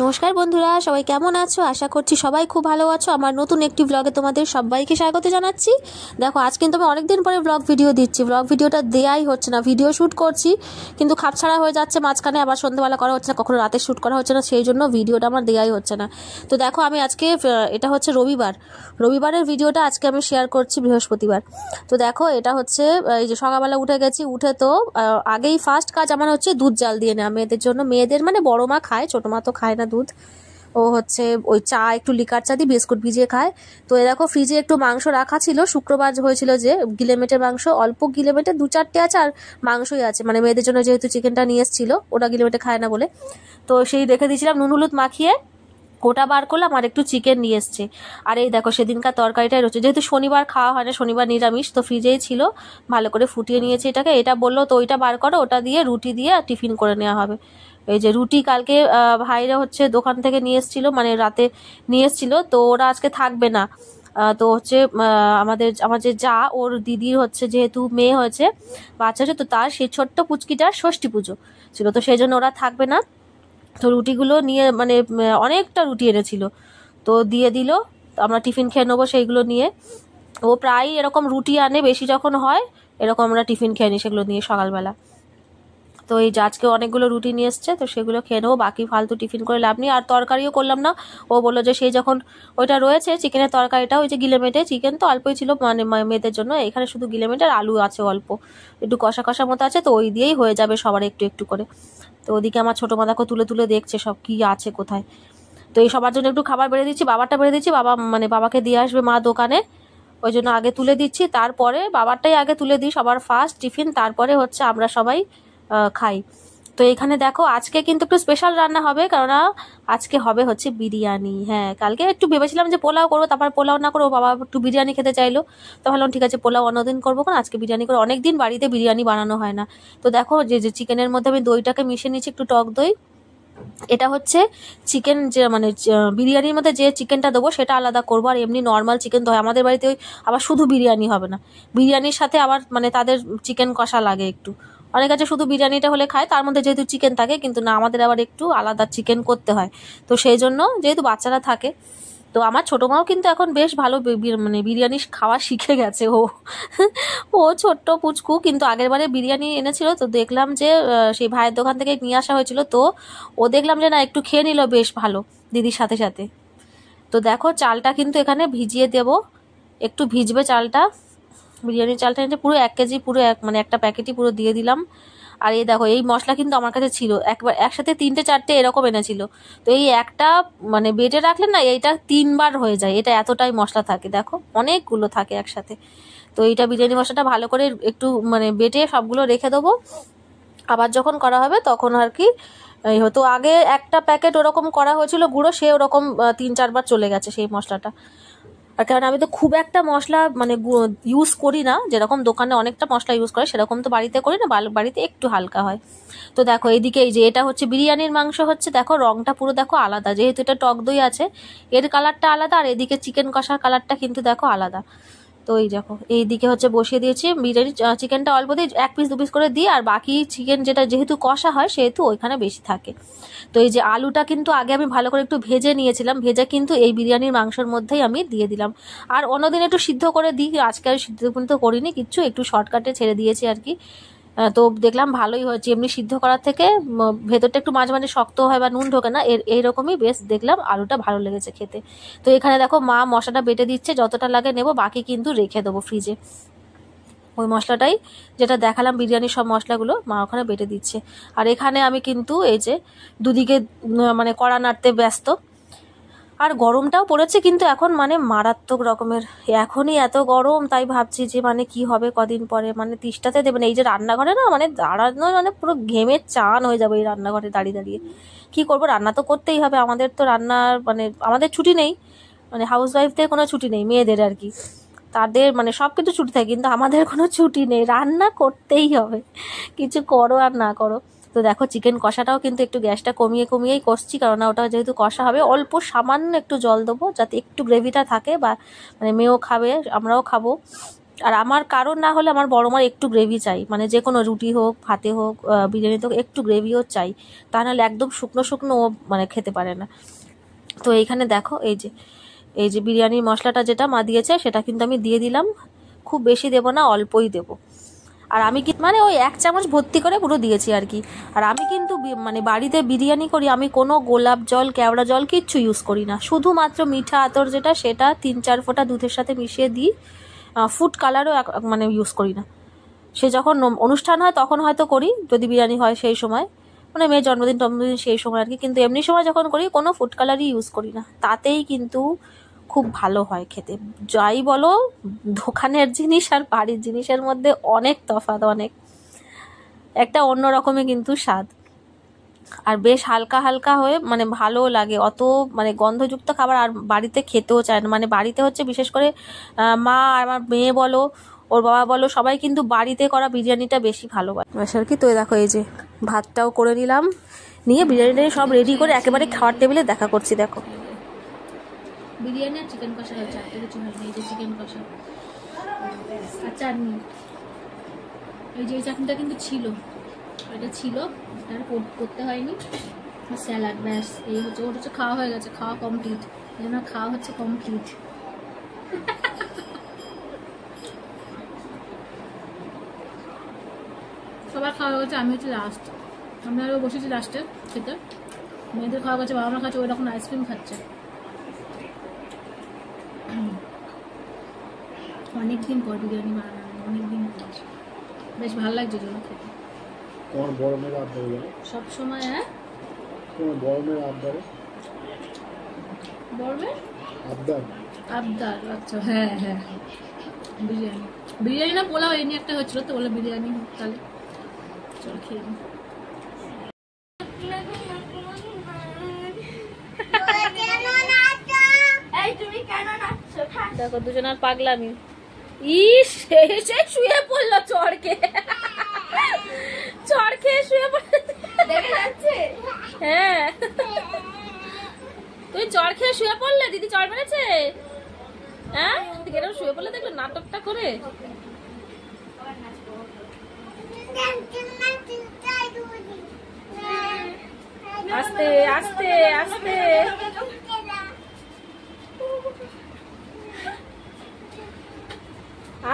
নমস্কার বন্ধুরা, সবাই কেমন আছো? আশা করছি সবাই খুব ভালো আছো। আমার নতুন একটি ব্লগে তোমাদের সবাইকে স্বাগত জানাচ্ছি। দেখো, আজ কিন্তু আমি অনেকদিন পরে ব্লগ ভিডিও দিচ্ছি। ব্লগ ভিডিওটা দেয়াই হচ্ছে না, ভিডিও শ্যুট করছি কিন্তু খাপছাড়া হয়ে যাচ্ছে মাঝখানে, আবার সন্ধ্যাবেলা করা হচ্ছে না, কখনো রাতে শ্যুট করা হচ্ছে না, সেই জন্য ভিডিওটা আমার দেয়াই হচ্ছে না। তো দেখো, আমি আজকে এটা হচ্ছে রবিবারের ভিডিওটা আজকে আমি শেয়ার করছি বৃহস্পতিবার। তো দেখো, এটা হচ্ছে এই যে সকালবেলা উঠে গেছি, উঠে তো আগেই ফার্স্ট কাজ আমার হচ্ছে দুধ জাল দিয়ে নেওয়া মেয়েদের জন্য। মেয়েদের মানে বড় মা খায়, ছোটো মা তো খায় না দুধ। ও হচ্ছে ওই চা, একটু লিকার চা দিয়ে বিস্কুট ভিজিয়ে খায়। তো এ দেখো, ফ্রিজে একটু মাংস রাখা ছিল, শুক্রবার হয়েছিল যে গিলেমেটের মাংস, অল্প গিলেমেটে 2-4টে আছে, আর মাংসই আছে, মানে মেয়েদের জন্য যেহেতু চিকেনটা নিয়ে এসেছিল, ওটা গিলেমেটে খায় না বলে। তো সেই রেখে দিয়েছিলাম নুন হলুদ মাখিয়ে, ওটা বার করলাম, আর একটু চিকেন নিয়ে এসছে। আর এই দেখো, সেদিনকার তরকারিটাই রয়েছে, যেহেতু শনিবার খাওয়া হয় না, শনিবার নিরামিষ, তো ফ্রিজেই ছিল, ভালো করে ফুটিয়ে নিয়েছি এটাকে। এটা বললো তো ওইটা বার করো, ওটা দিয়ে রুটি দিয়ে টিফিন করে নেওয়া হবে। এই যে রুটি কালকে ভাইরা হচ্ছে দোকান থেকে নিয়ে এসেছিলো, মানে রাতে নিয়ে এসেছিলো, তো ওরা আজকে থাকবে না। তো হচ্ছে আমার যে যা, ওর দিদির হচ্ছে যেহেতু মেয়ে হয়েছে, বাচ্চা হচ্ছে, তো তার সেই ছোট্ট পুচকিটার ষষ্ঠী পুজো ছিল, তো সেই জন্য ওরা থাকবে না। তো রুটিগুলো নিয়ে মানে অনেকটা রুটি এনেছিল, তো দিয়ে দিল, আমরা টিফিন খেয়ে নেবো সেইগুলো নিয়ে। ও প্রায় এরকম রুটি আনে, বেশি যখন হয় এরকম আমরা টিফিন খেয়ে নিই সেগুলো নিয়ে সকালবেলা। তো এই যে আজকে অনেকগুলো রুটি নিয়ে এসছে, তো সেগুলো খেয়ে নেবো, বাকি ফালতু টিফিন করে লাভ নেই। আর তরকারিও করলাম না। ও বললো যে সেই যখন ওইটা রয়েছে চিকেনের তরকারিটা, ওই যে গিলেমেটে চিকেন তো অল্পই ছিল, মানে মেয়েদের জন্য, এখানে শুধু গিলেমেটে আর আলু আছে অল্প, একটু কষা কষা মতো আছে, তো ওই দিয়েই হয়ে যাবে সবার একটু একটু করে। তো ওদিকে আমার ছোটো মাদাকে তুলে তুলে দেখছে সব কি আছে কোথায়। তো এই সবার জন্য একটু খাবার বেড়ে দিচ্ছি, বাবারটা বেড়ে দিচ্ছি, বাবাকে দিয়ে আসবে মা দোকানে, ওই জন্য আগে তুলে দিচ্ছি। তারপরে বাবারটাই আগে তুলে দিই, সবার ফার্স্ট টিফিন, তারপরে হচ্ছে আমরা সবাই খাই। তো এখানে দেখো, আজকে কিন্তু একটু স্পেশাল রান্না হবে, কেননা আজকে হবে হচ্ছে বিরিয়ানি। হ্যাঁ, কালকে একটু ভেবেছিলাম যে পোলাও করবো, তারপর পোলাও না করবো, বাবা একটু বিরিয়ানি খেতে চাইলো, তো ভাবলাম ঠিক আছে, পোলাও অন্যদিন করবো, কারণ আজকে বিরিয়ানি করে, অনেকদিন বাড়িতে বিরিয়ানি বানানো হয় না। তো দেখো, যে চিকেনের মধ্যে আমি দইটাকে মিশিয়ে নিচ্ছি, একটু টক দই। এটা হচ্ছে চিকেন, যে মানে বিরিয়ানির মধ্যে যে চিকেনটা দেবো সেটা আলাদা করবো, আর এমনি নর্মাল চিকেন তো হয় আমাদের বাড়িতে, ওই আবার শুধু বিরিয়ানি হবে না, বিরিয়ানির সাথে আবার মানে তাদের চিকেন কষা লাগে একটু। অনেক আছে শুধু বিরিয়ানিটা হলে খায়, তার মধ্যে যেহেতু চিকেন থাকে, কিন্তু না, আমাদের আবার একটু আলাদা চিকেন করতে হয়। তো সেই জন্য যেহেতু বাচ্চারা থাকে, তো আমার ছোটো মাও কিন্তু এখন বেশ ভালো মানে বিরিয়ানি খাওয়া শিখে গেছে ও। ও ছোট্ট পুচকু, কিন্তু আগের বারে বিরিয়ানি এনেছিল, তো দেখলাম যে সেই ভাইয়ের দোকান থেকে নিয়ে আসা হয়েছিল, তো ও দেখলাম যে না, একটু খেয়ে নিল বেশ ভালো দিদির সাথে সাথে। তো দেখো, চালটা কিন্তু এখানে ভিজিয়ে দেব, একটু ভিজবে চালটা, বিরিয়ানির চালটা নিতে পুরো 1 কেজি, পুরো মানে একটা প্যাকেটই পুরো দিয়ে দিলাম। আর এই দেখো, এই মশলা কিন্তু আমার কাছে ছিল, একবার একসাথে 3-4টে এরকম এনেছিল, তো এই একটা মানে বেটে রাখলে না, এইটা 3বার হয়ে যায়, এটা এতটাই মশলা থাকে, দেখো অনেকগুলো থাকে একসাথে। তো এইটা বিরিয়ানি মশলাটা ভালো করে একটু মানে বেটে সবগুলো রেখে দেবো, আবার যখন করা হবে তখন আর কি। এই হতো আগে একটা প্যাকেট ওরকম করা হয়েছিল গুঁড়ো, সে ওরকম 3-4বার চলে গেছে সেই মশলাটা। আর কারণ আমি তো খুব একটা মশলা মানে ইউজ করি না, যেরকম দোকানে অনেকটা মশলা ইউজ করে সেরকম তো বাড়িতে করি না, বাড়িতে একটু হালকা হয়। তো দেখো, এইদিকে এই যে এটা হচ্ছে বিরিয়ানির মাংস হচ্ছে, দেখো রংটা পুরো দেখো আলাদা, যেহেতু এটা টক দই আছে, এর কালারটা আলাদা, আর এদিকে চিকেন কষার কালারটা কিন্তু দেখো আলাদা। তো এই দেখো, এইদিকে হচ্ছে বসিয়ে দিয়েছি বিরিয়ানি, চিকেনটা অল্প দিয়ে 1 পিস 2 পিস করে দিই, আর বাকি চিকেন যেটা যেহেতু কষা হয় সেহেতু ওইখানে বেশি থাকে। তো এই যে আলুটা কিন্তু আগে আমি ভালো করে একটু ভেজে নিয়েছিলাম, ভেজে কিন্তু এই বিরিয়ানির মাংসের মধ্যেই আমি দিয়ে দিলাম। আর অন্যদিন একটু সিদ্ধ করে দিই, আজকে আর সিদ্ধ কিন্তু করিনি কিচ্ছু, একটু শর্টকাটে ছেড়ে দিয়েছি আর কি। তো দেখলাম ভালোই হয়েছে, এমনি সিদ্ধ করার থেকে ভেতরটা একটু মাঝে মাঝে শক্ত হয় বা নুন ঢোকে না, এইরকমই বেশ দেখলাম, আলুটা ভালো লেগেছে খেতে। তো এখানে দেখো, মা মশলাটা বেটে দিচ্ছে, যতটা লাগে নেব, বাকি কিন্তু রেখে দেবো ফ্রিজে। ওই মশলাটাই যেটা দেখালাম, বিরিয়ানির সব মশলাগুলো মা ওখানে বেটে দিচ্ছে। আর এখানে আমি কিন্তু এই যে দুদিকে মানে কড়া নাড়তে ব্যস্ত। আর গরমটাও পড়েছে কিন্তু এখন, মানে মারাত্মক রকমের, এখনই এত গরম, তাই ভাবছি যে মানে কি হবে কদিন পরে, মানে তিষ্টাতে দেবে না। এই যে রান্নাঘরে না, মানে দাঁড়ানো মানে পুরো ঘেমে চান হয়ে যাবে এই রান্নাঘরে দাঁড়িয়ে দাঁড়িয়ে। কি করব, রান্না তো করতেই হবে, আমাদের তো রান্নার মানে আমাদের ছুটি নেই, মানে হাউস ওয়াইফদের কোনো ছুটি নেই, মেয়েদের আর কি, তাদের মানে সব কিছু ছুটি থাকে, কিন্তু আমাদের কোনো ছুটি নেই, রান্না করতেই হবে, কিছু করো আর না করো। তো দেখো, চিকেন কষাটাও কিন্তু একটু গ্যাসটা কমিয়ে কমিয়েই কষছি, কারণ ওটা যেহেতু কষা হবে, অল্প সামান্য একটু জল দেবো, যাতে একটু গ্রেভিটা থাকে, বা মানে মেয়েও খাবে আমরাও খাবো, আর আমার কারণ না হলে আমার বড় মার একটু গ্রেভি চাই, মানে যে কোনো রুটি হোক ভাতে হোক বিরিয়ানিতে হোক একটু গ্রেভিও চাই, তা নাহলে একদম শুকনো শুকনো ও মানে খেতে পারে না। তো এইখানে দেখো এই যে বিরিয়ানির মশলাটা যেটা মা দিয়েছে সেটা কিন্তু আমি দিয়ে দিলাম, খুব বেশি দেবো না, অল্পই দেবো। আর আমি কি মানে ওই 1 চামচ ভর্তি করে পুরো দিয়েছি আর কি। আর আমি কিন্তু মানে বাড়িতে বিরিয়ানি করি, আমি কোনো গোলাপ জল কেওড়া জল কিচ্ছু ইউজ করি না, শুধুমাত্র মিঠা আতর যেটা সেটা 3-4 ফোঁটা দুধের সাথে মিশিয়ে দিই। ফুড কালারও মানে ইউজ করি না। সে যখন অনুষ্ঠান হয় তখন হয়তো করি, যদি বিরিয়ানি হয় সেই সময়, মানে মেয়ের জন্মদিন সেই সময় আর কি, কিন্তু এমনি সময় যখন করি কোনো ফুড কালারই ইউজ করি না, তাতেই কিন্তু খুব ভালো হয় খেতে। যাই বলো, দোকানের জিনিস আর বাড়ির জিনিসের মধ্যে অনেক তফাৎ, অনেক একটা অন্য রকমের কিন্তু স্বাদ। আর বেশ হালকা হালকা হয়ে মানে ভালো লাগে, অত মানে গন্ধযুক্ত খাবার আর বাড়িতে খেতেও চায় না। মানে বাড়িতে হচ্ছে বিশেষ করে মা আর আমার মেয়ে বলো ওর বাবা বলো সবাই কিন্তু বাড়িতে করা বিরিয়ানিটা বেশি ভালোবাসে আর কি। তো দেখো এই যে ভাতটাও করে নিলাম, নিয়ে বিরিয়ানিটা সব রেডি করে একেবারে খাওয়ার টেবিলে দেখা করছি। দেখো বিরিয়ানি আর চিকেন কষা হয়েছে, আর কিছু হয়নি। এই যে চিকেন কষা আর চাটনি, এই যে চাটনিটা কিন্তু ছিল, এটা ছিল, আর করতে হয়নি। স্যালাড, ব্যাস এই হচ্ছে। ওর হচ্ছে খাওয়া হয়ে গেছে, খাওয়া কমপ্লিট, এই জন্য খাওয়া হচ্ছে কমপ্লিট। সবার খাওয়া হয়ে গেছে, আমি হচ্ছে লাস্ট, আমি আরও বসেছি লাস্টে খেতে। মেয়েদের খাওয়া গেছে, বাবা মা খাচ্ছে, ওই রকম আইসক্রিম খাচ্ছে। অনেকদিন পর বিরিয়ানি বানানো, অনেকদিন পর, বেশ ভালো লাগছে জন্য খেতে। তোমার বড় মেয়ের আবদার সব সময়। হ্যাঁ, তোমার বড় মেয়ের আবদার, বড় মেয়ে আবদার আবদার, আচ্ছা হ্যাঁ হ্যাঁ, বিরিয়ানি। বিরিয়ানি না পোলাও এই নিয়ে একটা হচ্ছিল, তো বলে বিরিয়ানি হোক তাহলে, চল খেয়ে নিই। দেখো দুজনের পাগলামি। ইস এসে শুয়ে পড়লো চড় খেয়ে শুয়ে পড়লো, দেখা যাচ্ছে। হ্যাঁ তুই চড় খেয়ে শুয়ে পড়লে, দিদি চড় মেরেছে। হ্যাঁ এরকম শুয়ে পড়লে দেখলো নাটকটা করে। আস্তে আস্তে আস্তে,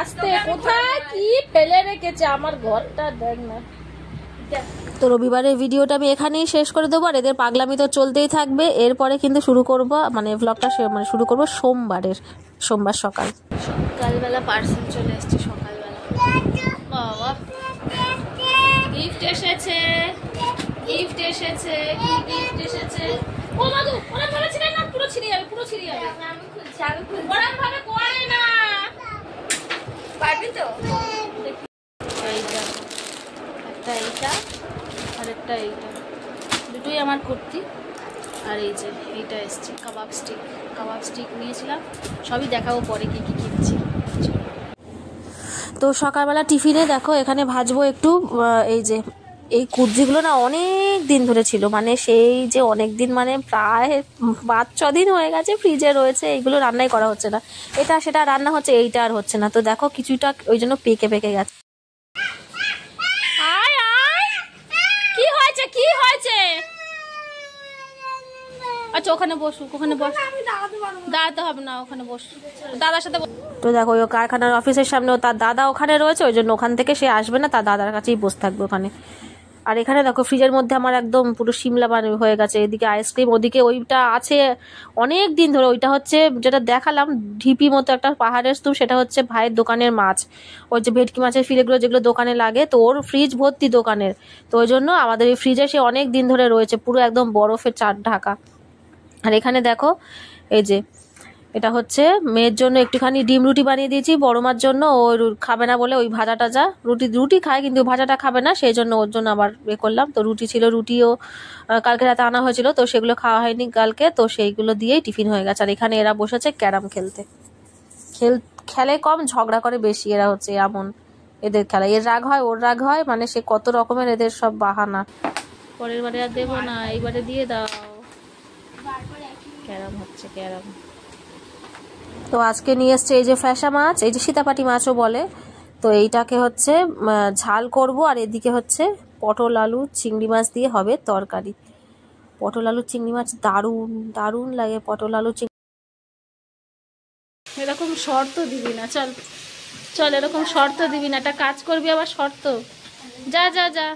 আস্তে, কোথায় কি ফেলে রেখেছে আমার ঘরটা, দেখ না। তো রবিবারের ভিডিওটা আমি এখানেই শেষ করে দেবো, আর এদের পাগলামি তো চলতেই থাকবে। এরপরে কিন্তু শুরু করব মানে ব্লগটা মানে শুরু করব সোমবার সকালবেলা পার্সেল চলে এসেছে। সকালবেলা বাবা গিফট এসেছে, গিফট এসেছে, কি গিফট এসেছে। ও মাদু ওরা ভাবে ছিড়ে না, পুরো ছিড়ে যাবে, পুরো ছিড়ে যাবে। আমি খুলছি, আমি খুলছি, ওরা ভাবে করে না, পারবি তো। এইটা একটা, এইটা আর একটা, এইটা দুটোই আমার কুর্তি। আর এই যে এইটা এসছে কাবাব স্টিক নিয়েছিলাম, সবই দেখাবো পরে কি কি কিনছি। তো সকালবেলা টিফিনে দেখো এখানে ভাজবো একটু, এই যে এই কুর্জিগুলো না অনেক দিন ধরে ছিল, মানে সেই যে অনেক দিন মানে প্রায় 5-6 দিন হয়ে গেছে ফ্রিজে রয়েছে, এইগুলো রান্নাই করা হচ্ছে না। এটা সেটা রান্না হচ্ছে, এইটা আর হচ্ছে না। তো দেখো কিছুটা ওই জন্য পেকে গেছে। কি হয়েছে? আচ্ছা ওখানে বসুক, ওখানে বস, দাঁড়াতে হবে না, ওখানে বস, দাদার সাথে। তো দেখো ওই কারখানার অফিসের সামনে তার দাদা ওখানে রয়েছে, ওই জন্য ওখান থেকে সে আসবে না, তার দাদার কাছেই বসে থাকবে ওখানে। আর এখানে দেখো ফ্রিজের মধ্যে আমার একদম পুরো শিমলা হয়ে গেছে, এদিকে আইসক্রিম, ওদিকে ওইটা আছে অনেক দিন ধরে, ওইটা হচ্ছে যেটা দেখালাম ঢিপি মতো একটা পাহাড়ের স্তূপ, সেটা হচ্ছে ভাইয়ের দোকানের মাছ, ওই যে ভেটকি মাছের ফিলেগুলো যেগুলো দোকানে লাগে, তো ওর ফ্রিজ ভর্তি দোকানের, তো ওই জন্য আমাদের এই ফ্রিজে সে অনেক দিন ধরে রয়েছে, পুরো একদম বরফের চার ঢাকা। আর এখানে দেখো এই যে এটা হচ্ছে মেয়ের জন্য একটুখানি ডিম রুটি বানিয়ে দিয়েছি, বড় মার জন্য, ও খাবে না বলে ওই ভাজা টাজা, রুটি খায় কিন্তু ভাজাটা খাবে না, সেই জন্য ওর জন্য আবার করলাম। তো রুটি ছিল, রুটিও কালকে রাতে আনা হয়েছিল, তো সেগুলো খাওয়া হয়নি কালকে, তো সেইগুলো দিয়েই টিফিন হয়ে গেছে। আর এখানে এরা বসেছে ক্যারাম খেলে কম, ঝগড়া করে বেশি, এরা হচ্ছে এমন এদের খেলা, এর রাগ হয় ওর রাগ হয়, মানে সে কত রকমের এদের সব বাহানা। পরের বারে আর দেবো না, এইবারে দিয়ে দাও। ক্যারাম হচ্ছে, ক্যারাম তো আজকে নিয়ে এসছে এই যে ফ্যাসা মাছ, এই যে সীতাপাটি মাছও বলে। তো এইটাকে হচ্ছে ঝাল করব, আর এদিকে হচ্ছে পটল আলু চিংড়ি মাছ দিয়ে হবে তরকারি। পটল আলু চিংড়ি মাছ দারুণ দারুণ লাগে। পটল আলু চিংড়ি এরকম শর্ত দিবি না, চল চল, এরকম শর্ত দিবি না, একটা কাজ করবি আবার শর্ত। যা যা যা,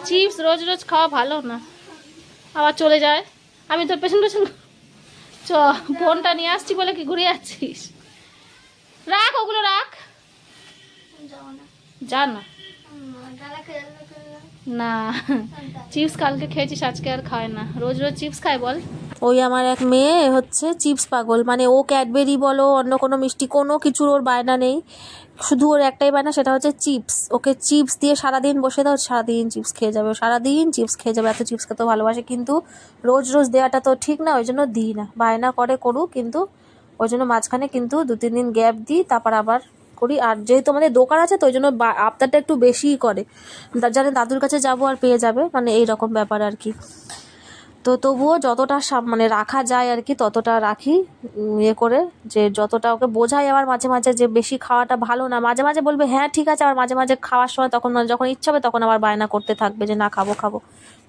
চিপস রোজ রোজ খাওয়া ভালো না, আবার চলে যায়। আমি তোর পেছন পেছন চ, ফোনটা নিয়ে আসছি বলে কি ঘুরে যাচ্ছিস? রাখ ওগুলো, রাখ, যা না। না, চিপস কালকে খেয়েছিস, আজকে আর খায় না। রোজ রোজ চিপস খায় বল? ওই আমার এক মেয়ে হচ্ছে চিপস পাগল, মানে ও ক্যাডবেরি বলো অন্য কোনো মিষ্টি কোনো কিছুর ওর বায়না নেই, শুধু ওর একটাই বায়না, সেটা হচ্ছে চিপস। ওকে চিপস দিয়ে সারাদিন বসে দাও, সারাদিন চিপস খেয়ে যাবে, সারাদিন চিপস খেয়ে যাবে। এত চিপস খেতে ভালোবাসে, কিন্তু রোজ রোজ দেওয়াটা তো ঠিক না, ওই জন্য দিই না। বায়না করে করুক, কিন্তু ওই জন্য মাঝখানে কিন্তু 2-3 দিন গ্যাপ দিই, তারপর আবার করি। আর যেহেতু আমাদের দোকান আছে তো ওই জন্য আবদারটা একটু বেশিই করে, জানে দাদুর কাছে যাবো আর পেয়ে যাবে, মানে এই রকম ব্যাপার আর কি। তো তবুও যতটা মানে রাখা যায় আর কি ততটা রাখি, ইয়ে করে, যে যতটা ওকে বোঝাই। আবার মাঝে মাঝে যে বেশি খাওয়াটা ভালো না, মাঝে মাঝে বলবে হ্যাঁ ঠিক আছে, আবার মাঝে মাঝে খাওয়ার সময় তখন যখন ইচ্ছা হবে তখন আবার বায়না করতে থাকবে যে না খাবো খাবো।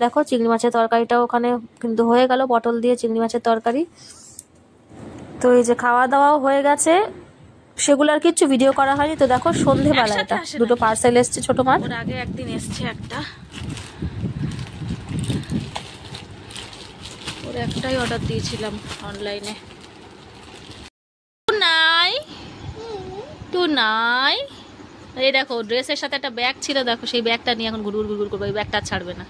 দেখো চিংড়ি মাছের তরকারিটাও ওখানে কিন্তু হয়ে গেল, পটল দিয়ে চিংড়ি মাছের তরকারি। তো এই যে খাওয়া দাওয়াও হয়ে গেছে, সেগুলো আর কিছু ভিডিও করা হয়নি। তো দেখো সন্ধেবেলা এটা দুটো পার্সেল এসছে ছোট মাছ। ওর আগে একদিন এসছে একটা, ওর একটাই অর্ডার দিয়েছিলাম অনলাইনে। টু নাই, এই দেখো ড্রেসের সাথে একটা ব্যাগ ছিল, দেখো সেই ব্যাগটা নিয়ে এখন ঘুরঘুর ঘুরঘুর করবে, ওই ব্যাগটা ছাড়বে না।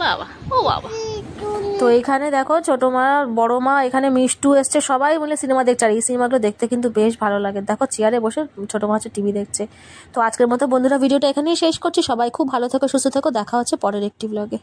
বাবা ও বাবা। তো এইখানে দেখো ছোট মা বড় মা, এখানে মিষ্টু এসছে, সবাই মিলে সিনেমা দেখছে। আর এই সিনেমাগুলো দেখতে কিন্তু বেশ ভালো লাগে। দেখো চেয়ারে বসে ছোট মা হচ্ছে টিভি দেখছে। তো আজকের মতো বন্ধুরা ভিডিওটা এখানেই শেষ করছি। সবাই খুব ভালো থেকো, সুস্থ থেকো, দেখা হচ্ছে পরের একটি ব্লগে।